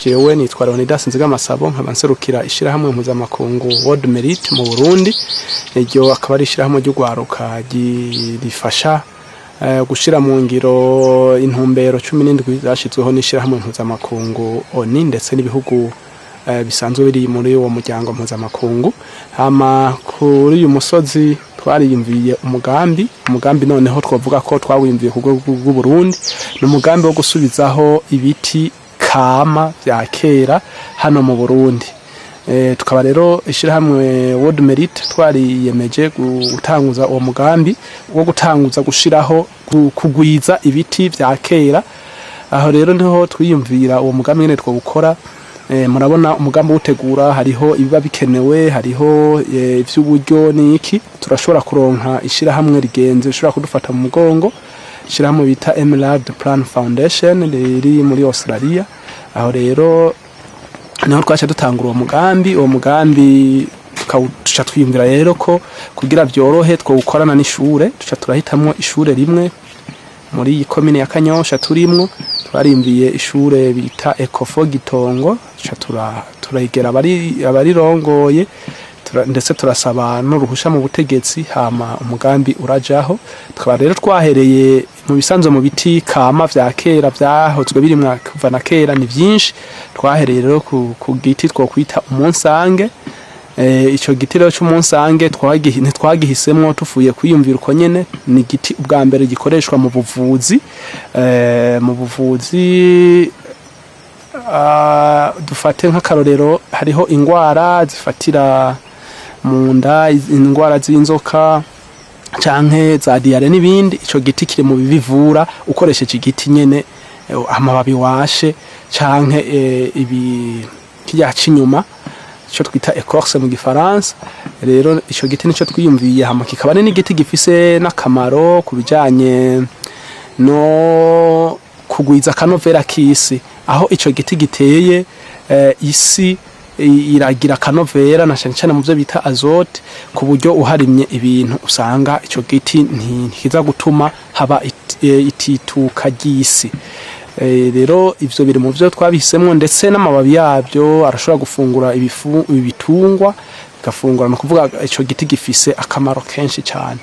jewe nitwa Leonidas Nzigamasabo nkaba nserukira ishirahamwe mpuzamakungu World Merit mu Burundi. Iryo akaba ari ishirahamwe ry'ugwaruka rifasha gushira mu ngiro intumbero 17 zashizweho n'ishirahamwe mpuzamakungu ONU ndetse n'ibihugu bisanzwe biri muri uwo muryango mpuzamakungu. Hama kuri uyu musozi twariyumviye umugambi noneho twavuga ko twawimviye ku rwego rw'u Burundi, n'umugambi wo gusubizaho ibiti kama vya kera hano mu Burundi. Tukaba rero ishirahamwe World Merit twariyemeje gutanguza uwo mugambi wo gutanguza gushiraho kugwiza ibiti vya kera. Aho rero niho twiyumvira uwo mugambi nyene two gukora. Murabona umugambi utegura hariho ibiba bikenewe, hariho ivy'uburyo niki turashobora kuronka ishirahamwe rigenze ushobora kudufata mu mugongo, ishirahamwe bita Emerald Plan Foundation riri muri Australia. Aho rero niho twacha dutangura uwo mugambi tuca twiyumvira rero ko kugira byorohe two gukorana n'ishure tuca turahitamwo ishure rimwe muri komine ya Kanyosha turimwo. Twarimviye ishure bita Ecofo Gitongo, turayigera abarirongoye ndetse turasaba n'uruhusha mu butegetsi, hama umugambi urajaho. Tukaba rero twahereye mu bisanzwe mu biti kama vya kera vyahozwe biri kuva na kera ni vyinshi. Twahereye rero ku giti two kwita umunsange. Ico giti rero cy'umunsange twagihisemwo tufuye kwiyumvira uko nyene. Ni giti ubwa mbere gikoreshwa mu buvuzi, dufate nk'akarorero hariho ingwara zifatira mu nda, ingwara z'inzoka canke za diare n'ibindi. Ico giti kiri mu bivura ukoresheje igiti nyene, amababi washe canke kirya cinyuma ico twita écorce mu gifaransa. Rero ico giti nico twiyumviye, hama kikaba n'igiti gifise n'akamaro kubijanye no kugwiza kanovera k'isi. Aho ico giti giteye, isi iragira kanovera na cyane mu byo bita azote, ku buryo uharimye ibintu usanga ico giti ntikiza gutuma haba itituka ry'isi. Rero ivyo biri mu byo twabisemwo, ndetse n'amababi yabyo arashobora gufungura ibitungwa bigafungura, no kuvuga ico giti gifise akamaro kenshi cyane.